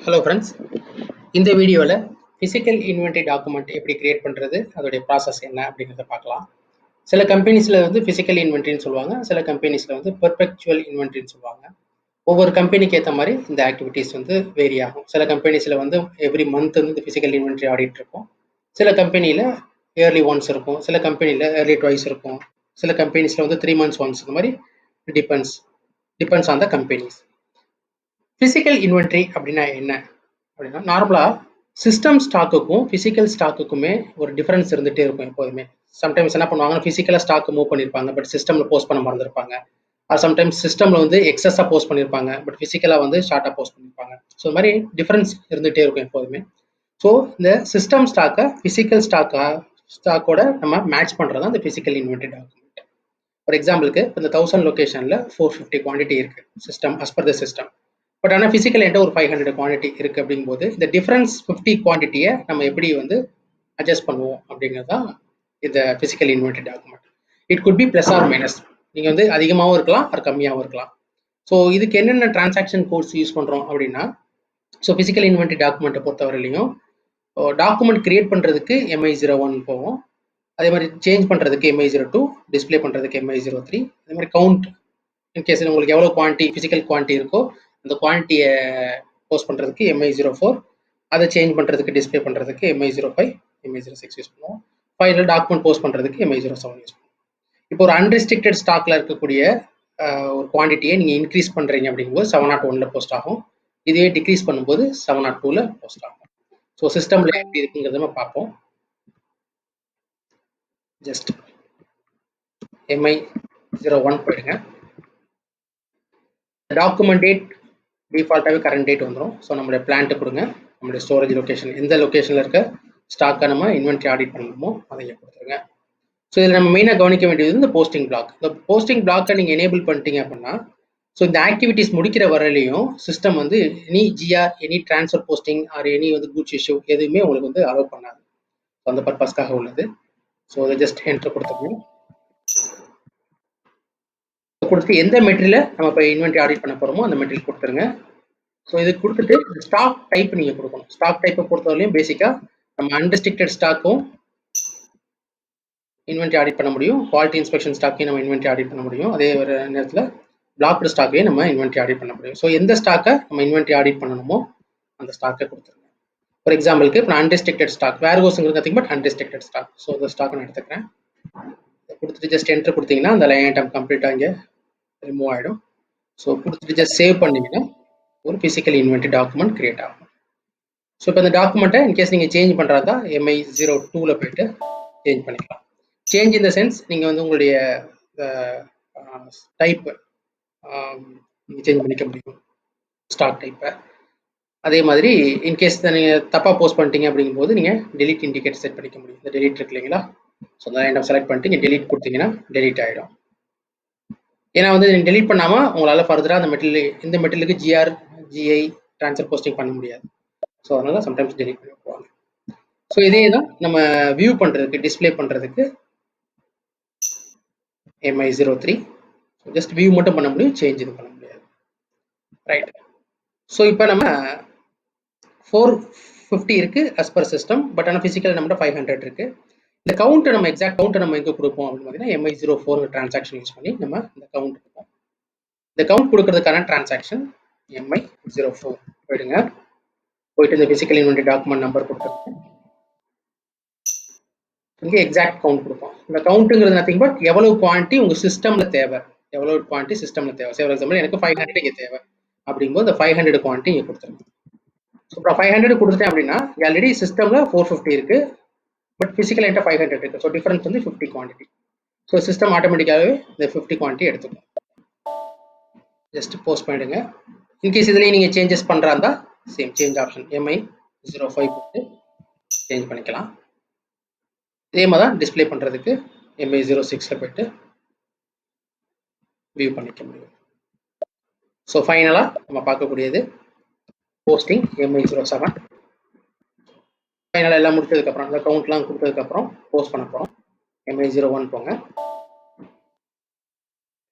Hello friends, இந்த வீடியோவில் physical inventory document எப்படி கிரியேட் பண்ணுறது, அதோடைய ப்ராசஸ் என்ன அப்படிங்கிறத பார்க்கலாம். சில கம்பெனிஸில் வந்து ஃபிசிக்கல் இன்வென்ட்ரின்னு சொல்லுவாங்க, சில கம்பெனிஸில் வந்து பெர்பெக்சுவல் இன்வென்ட்ரின்னு சொல்லுவாங்க. ஒவ்வொரு கம்பெனிக்கு ஏற்ற மாதிரி இந்த ஆக்டிவிட்டீஸ் வந்து வேரி ஆகும். சில கம்பெனிஸில் வந்து எவ்ரி மந்த் வந்து இந்த ஃபிசிக்கல் இன்வென்ட்ரி ஆடிட் இருக்கும். சில கம்பெனியில் இயர்லி ஒன்ஸ் இருக்கும், சில கம்பெனியில் இயர்லி ட்வைஸ் இருக்கும், சில கம்பெனிஸில் வந்து 3 months ஒன்ஸ். இந்த மாதிரி depends on the companies. Physical inventory அப்படின்னா என்ன அப்படின்னா, நார்மலாக சிஸ்டம் ஸ்டாக்குக்கும் ஃபிசிக்கல் ஸ்டாக்குக்குமே ஒரு டிஃபரன்ஸ் இருந்துகிட்டே இருக்கும் எப்போதுமே. சம்டைம்ஸ் என்ன பண்ணுவாங்கன்னா, ஃபிசிக்கலாக ஸ்டாக்கு மூவ் பண்ணியிருப்பாங்க, பட் சிஸ்டமில் போஸ்ட் பண்ண மறந்துருப்பாங்க. அது சம்டைம்ஸ் சிஸ்டமில் வந்து எக்ஸஸாக போஸ்ட் பண்ணியிருப்பாங்க, பட் ஃபிசிக்கலாக வந்து ஷார்ட்டாக போஸ்ட் பண்ணியிருப்பாங்க. ஸோ இந்த மாதிரி டிஃபரன்ஸ் இருந்துகிட்டே இருக்கும் எப்போதுமே. ஸோ இந்த சிஸ்டம் ஸ்டாக்கை ஃபிசிக்கல் ஸ்டாக்கோட நம்ம மேட்ச் பண்ணுறது தான் இந்த ஃபிசிக்கல் இன்வென்ட்ரி டாக்குமெண்ட். ஃபார் எக்ஸாம்பிளுக்கு இந்த 1000 லொக்கேஷனில் 450 குவான்டிட்டி இருக்குது system, as per the system. But ஆனால் ஃபிசிக்கல் என்கிட்ட ஒரு 500 குவான்டிட்டி இருக்குது அப்படிங்கும்போது இந்த டிஃப்ரென்ஸ் 50 குவான்டிட்டியை நம்ம எப்படி வந்து அட்ஜஸ்ட் பண்ணுவோம் அப்படிங்கிறது தான் இந்த physical inventory document. It could be plus or minus. நீங்கள் வந்து அதிகமாகவும் இருக்கலாம், அது கம்மியாகவும் இருக்கலாம். ஸோ இதுக்கு என்னென்ன டிரான்சாக்ஷன் கோட்ஸ் யூஸ் பண்ணுறோம் அப்படின்னா, ஸோ ஃபிசிக்கல் இன்வென்ட்ரி டாக்குமெண்ட்டை பொறுத்தவரையிலையும் டாக்குமெண்ட் கிரியேட் பண்ணுறதுக்கு MI01 போவோம். அதே மாதிரி சேஞ்ச் பண்ணுறதுக்கு MI02, டிஸ்பிளே பண்ணுறதுக்கு MI03. அதே மாதிரி கவுண்ட் இன்கேஸ் உங்களுக்கு எவ்வளோ குவான்டிட்டி ஃபிசிக்கல் குவான்டிட்டி இருக்கோ அந்த குவான்டிட்டியை போஸ்ட் பண்ணுறதுக்கு MI04, அதை சேஞ்ச் பண்ணுறதுக்கு டிஸ்பிளே பண்ணுறதுக்கு MI05, MI06 யூஸ் பண்ணுவோம். ஃபைனல் டாக்குமெண்ட் போஸ்ட் பண்ணுறதுக்கு MI07 யூஸ் பண்ணுவோம். இப்போ ஒரு அன்ரெஸ்ட்ரிக்டட் ஸ்டாக்ல இருக்கக்கூடிய ஒரு குவான்டிட்டியை நீங்கள் இன்க்ரீஸ் பண்ணுறீங்க அப்படிங்கும்போது 701 போஸ்ட் ஆகும். இதே டிக்ரீஸ் பண்ணும்போது 702 போஸ்ட் ஆகும். ஸோ சிஸ்டமில் எப்படி இருக்குங்கிறத நம்ம பார்ப்போம். ஜஸ்ட் MI01 போயிடுங்க. டாக்குமெண்ட் டேட் டிஃபால்ட்டாகவே கரண்ட் டேட் வந்துடும். ஸோ நம்மளுடைய பிளான்ட்டு கொடுங்க, நம்மளுடைய ஸ்டோரேஜ் லொக்கேஷன், எந்த லொக்கேஷனில் இருக்க ஸ்டாக்கை நம்ம இன்வென்ட்ரி ஆடிட் பண்ணணுமோ அதை கொடுத்துருங்க. ஸோ இதில் நம்ம மெயினாக கவனிக்க வேண்டியது இந்த போஸ்டிங் பிளாக். இந்த போஸ்டிங் பிளாக்கை நீங்கள் எனேபிள் பண்ணிட்டீங்க அப்படின்னா, ஸோ இந்த ஆக்டிவிட்டிஸ் முடிக்கிற வரையிலையும் சிஸ்டம் வந்து any GR, any transfer posting or any வந்து கூட்ஸ் இஷ்யூ எதுவுமே உங்களுக்கு வந்து அலோவ் பண்ணாது. அந்த பர்பஸ்க்காக உள்ளது. ஸோ அதை ஜஸ்ட் என்ட்ரு கொடுத்துருங்க. கொடுத்து எந்த மெட்டீரியலை நம்ம இப்போ இன்வென்ட்ரி ஆடிட் பண்ண போகிறோமோ அந்த மெட்டீரியல் கொடுத்துருங்க. ஸோ இது கொடுத்துட்டு ஸ்டாக் டைப் நீங்கள் கொடுக்கணும். ஸ்டாக் டைப்பை பொறுத்தவரையிலையும் பேசிக்காக நம்ம அன்ரெஸ்ட்ரிக்டட் ஸ்டாக்கும் இன்வென்ட்ரி ஆடிட் பண்ண முடியும், குவாலிட்டி இன்ஸ்பெக்ஷன் ஸ்டாக்கையும் நம்ம இன்வென்ட்ரி ஆடிட் பண்ண முடியும், அதே ஒரு நேரத்தில் பிளாக்டு ஸ்டாக்கையும் நம்ம இன்வென்ட்ரி ஆடிட் பண்ண முடியும். ஸோ எந்த ஸ்டாக்கை நம்ம இன்வென்ட்ரி ஆடிட் பண்ணணுமோ அந்த ஸ்டாக்கை கொடுத்துருங்க. ஃபார் எக்ஸாம்பிளுக்கு இப்போ அன்ரெஸ்ட்ரிக்டட் ஸ்டாக், வேர்ஹவுஸுங்கிறது nothing but unrestricted stock. So இந்த ஸ்டாக்கை நான் எடுத்துக்கிறேன். கொடுத்துட்டு ஜஸ்ட் என்ட்ரு கொடுத்தீங்கன்னா அந்த லைன் ஐட்டம் கம்ப்ளீட்டாக இங்கே ரிமூவ் ஆகிடும். ஸோ கொடுத்துட்டு ஜஸ்ட் சேவ் பண்ணிங்கன்னா ஒரு ஃபிசிக்கல் இன்வென்ட்ரி டாக்குமெண்ட் கிரியேட் ஆகும். ஸோ இப்போ இந்த டாக்குமெண்ட்டை இன்கேஸ் நீங்கள் சேஞ்ச் பண்ணுறதா MI02 போயிட்டு சேஞ்ச் பண்ணிக்கலாம். சேஞ்ச் இன் த சென்ஸ் நீங்கள் வந்து உங்களுடைய டைப்பு நீங்கள் சேஞ்ச் பண்ணிக்க முடியும், ஸ்டாக் டைப்பை. அதே மாதிரி இன்கேஸ் நீங்கள் தப்பாக போஸ்ட் பண்ணிட்டீங்க அப்படிங்கும்போது நீங்கள் டெலிட் இண்டிகேட் செட் பண்ணிக்க முடியும். இந்த டெலிட் இருக்கு இல்லைங்களா, ஸோ அந்த ஐட்டம் செலக்ட் பண்ணிட்டு நீங்கள் டெலிட் கொடுத்தீங்கன்னா டெலிட் ஆகிடும். ஏன்னா வந்து நீங்கள் டெலிட் பண்ணாமல் உங்களால் ஃபர்தராக அந்த இந்த மெட்டீரியலுக்கு GR, GI ட்ரான்ஸ்ஃபர் போஸ்டிங் பண்ண முடியாது. ஸோ அதனால சம்டைம்ஸ் டெலிட் பண்ணி போவாங்க. ஸோ இதே தான் நம்ம வியூ பண்ணுறதுக்கு, டிஸ்பிளே பண்ணுறதுக்கு MI03. ஜஸ்ட் வியூ மட்டும் பண்ண முடியும், சேஞ்ச் இது பண்ண முடியாது. ரைட். ஸோ இப்போ நம்ம 450 இருக்குது அஸ் பர் சிஸ்டம், பட் ஆனால் ஃபிசிக்கல் நம்மகிட்ட 500 இருக்குது. இந்த கவுண்ட்டை நம்ம எக்ஸாக்ட் கவுண்ட்டை நம்ம எங்கே கொடுப்போம் அப்படின்னு பார்த்தீங்கன்னா MI04 டிரான்சாக்ஷன் யூஸ் பண்ணி நம்ம இந்த கவுண்ட் கொடுப்போம். இந்த கவுண்ட் கொடுக்கறதுக்கான டிரான்சாக்ஷன் MI04 போயிடுங்க. போயிட்டு இந்த ஃபிசிக்கல் இன்வென்ட்ரி டாக்குமெண்ட் நம்பர் கொடுத்துருக்கோம். இங்கே எக்ஸாக்ட் கவுண்ட் கொடுப்போம். இந்த கவுண்ட்டுங்கிறது நத்திங் பட் எவ்வளவு குவான்டிட்டி உங்கள் சிஸ்டமில் தேவை, எவ்வளவு குவான்டிட்டி சிஸ்டமில் தேவை. ஃபார் எக்ஸாம்பிள் எனக்கு 500 இங்கே தேவை அப்படிங்கும்போது இந்த 500 குவான்டிட்டி இங்கே கொடுத்துருங்க. ஸோ இப்போ 500 கொடுத்துட்டேன் அப்படின்னா ஆல்ரெடி சிஸ்டமில் 450 இருக்குது, பட் ஃபிசிக்கல் என்கிட்ட 500 இருக்குது. ஸோ டிஃபரன்ஸ் வந்து 50 குவான்டிட்டி. ஸோ சிஸ்டம் ஆட்டோமேட்டிக்காகவே இந்த 50 குவான்டிட்டி எடுத்துக்கும். ஜஸ்ட் போஸ்ட் பண்ணிடுங்க. இன்கேஸ் இதுலேயே நீங்கள் சேஞ்சஸ் பண்ணுறாந்தா சேம் சேஞ்ச் ஆப்ஷன் MI05 போட்டு சேஞ்ச் பண்ணிக்கலாம். இதே மாதிரி தான் டிஸ்பிளே பண்ணுறதுக்கு MI06 போயிட்டு வியூ பண்ணிக்க முடியும். ஸோ ஃபைனலாக நம்ம பார்க்கக்கூடியது போஸ்டிங் MI07. ஃபைனலாக எல்லாம் முடிச்சதுக்கப்புறம் அந்த கவுண்ட்லாம் கொடுத்ததுக்கப்புறம் போஸ்ட் பண்ண போகிறோம். MI01 போங்க,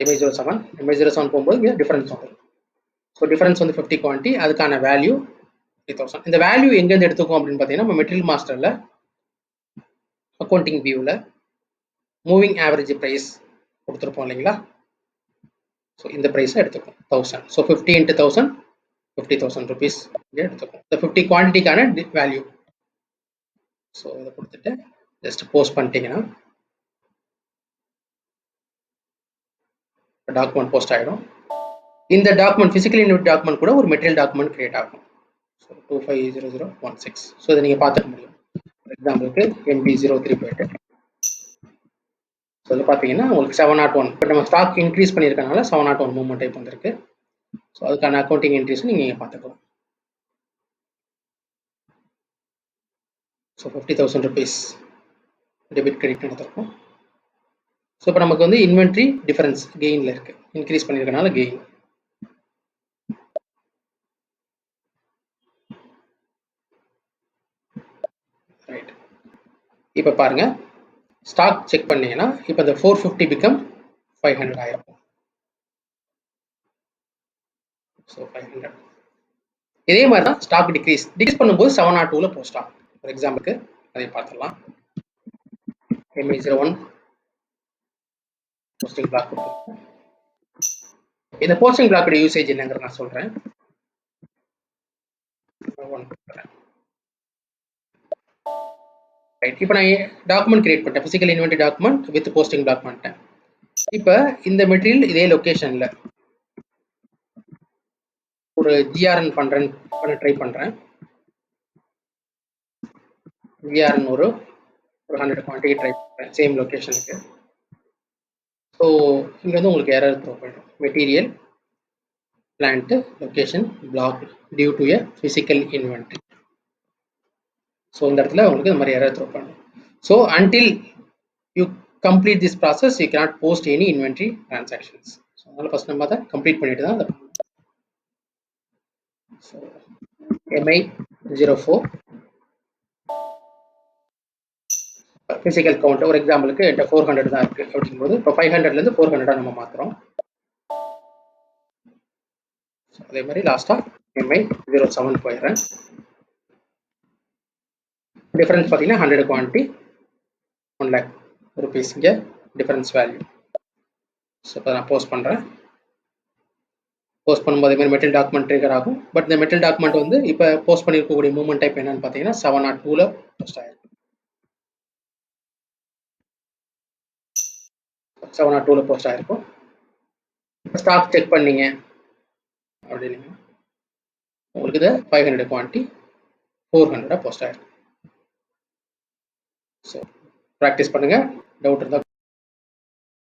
MI07 போகும்போது இங்கே டிஃபரன்ஸ் வந்துடும். ஸோ டிஃபரன்ஸ் வந்து 50 குவான்டிட்டி, அதுக்கான வேல்யூ 50,000. இந்த வேல்யூ எங்கேருந்து எடுத்துக்கும் அப்படின்னு பார்த்தீங்கன்னா நம்ம மெட்டீரியல் மாஸ்டரில் அக்கௌண்டிங் வியூவில் மூவிங் ஆவரேஜ் ப்ரைஸ் கொடுத்துருப்போம் இல்லைங்களா. ஸோ இந்த ப்ரைஸை எடுத்துக்கும் 1000. ஸோ 50 into 1000 50,000 rupees எடுத்துக்கும். இந்த 50 குவான்டிட்டிக்கான வேல்யூ. ஸோ இதை கொடுத்துட்டு ஜஸ்ட் போஸ்ட் பண்ணிட்டீங்கன்னா டாக்குமெண்ட் போஸ்ட் ஆகிடும். இந்த டாக்குமெண்ட் ஃபிசிக்கல் இன்வென்டரி டாக்குமெண்ட் கூட ஒரு மெட்டீரியல் டாக்குமெண்ட் கிரியேட் ஆகும். ஸோ 250016. ஸோ இதை நீங்கள் பார்த்துக்க முடியும். ஃபார் எக்ஸாம்பிளுக்கு MB03 போயிட்டு ஸோ இது பார்த்தீங்கன்னா உங்களுக்கு 701. இப்போ நம்ம ஸ்டாக் இன்க்ரீஸ் பண்ணியிருக்கனால 701 மூவ்மெண்ட் டைப் வந்திருக்கு. ஸோ அதுக்கான அக்கௌண்டிங் என்ட்ரிஸும் நீங்கள் பார்த்துக்கலாம். ஸோ 50,000 rupees டெபிட் கிரெடிட் நடந்திருக்கும். ஸோ இப்போ நமக்கு வந்து இன்வென்ட்ரி டிஃபரன்ஸ் கெயினில் இருக்குது, இன்க்ரீஸ் பண்ணியிருக்கனால கெயின். ரைட். இப்போ பாருங்க ஸ்டாக் செக் பண்ணீங்கன்னா இப்போ இந்த 450 பிகம் 500 ஆயிருக்கும். ஸோ 500. இதே மாதிரி தான் ஸ்டாக் டிக்ரீஸ் பண்ணும்போது 702ல போஸ்ட் ஆகும். ஃபார் எக்ஸாம்பிளுக்கு அதை பார்த்துடலாம். MI01 போஸ்டிங் பிளாக் கொடுத்துருக்கேன். இந்த போஸ்டிங் பிளாக்கோட யூசேஜ் என்னங்கிறத நான் சொல்றேன். ரைட். இப்போ நான் டாக்குமெண்ட் கிரியேட் பண்ணிட்டேன், physical inventory document with posting block பண்ணிட்டேன். இப்போ இந்த மெட்டீரியல் இதே லொகேஷன்ல ஒரு GRN பண்ண ட்ரை பண்றேன். GRN ஒரு 100 குவான்டிட்டி ட்ரை பண்றேன் சேம் லொகேஷனுக்கு. ஸோ இங்க வந்து உங்களுக்கு எரர் த்ரோ பண்ணிடும். Material plant location block due to a physical inventory. So இந்த இடத்துல உங்களுக்கு இந்த மாதிரி எரர் த்ரோ பண்ணும். So until you complete this process you cannot post any inventory transactions. So அதனால ஃபர்ஸ்ட் நம்ம அதை கம்ப்ளீட் பண்ணிட்டு தான் அதை பண்ணணும். ஸோ MI04 ஃபிசிக்கல் கவுண்ட் ஒரு எக்ஸாம்பிளுக்கு என்கிட்ட 400 தான் இருக்கு அப்படிங்கும்போது இப்போ 500லேருந்து 400 நம்ம மாற்றுறோம். அதே மாதிரி லாஸ்ட்டாக MI07 போயிடுறேன். டிஃபரன்ஸ் பார்த்தீங்கன்னா 100 குவான்டிட்டி 1 lakh rupees இங்கே டிஃபரன்ஸ் வேல்யூ. ஸோ இப்போ நான் போஸ்ட் பண்ணுறேன். போஸ்ட் பண்ணும்போது இதே மாதிரி மெட்டீரியல் டாக்குமெண்ட் ட்ரிகர் ஆகும். பட் இந்த மெட்டீரியல் டாக்குமெண்ட் வந்து இப்போ போஸ்ட் பண்ணியிருக்கக்கூடிய மூவ்மெண்ட் டைப் என்னன்னு பார்த்தீங்கன்னா 702ல போஸ்ட் ஆயிருக்கு. 702ல போஸ்ட் ஆயிருக்கும். ஸ்டாக் செக் பண்ணீங்க அப்படின்னு உங்களுக்கு இது 500 குவான்டிட்டி 400 போஸ்ட் ஆயிருக்கு. ஸோ ப்ராக்டிஸ் பண்ணுங்க. டவுட் இருந்தால்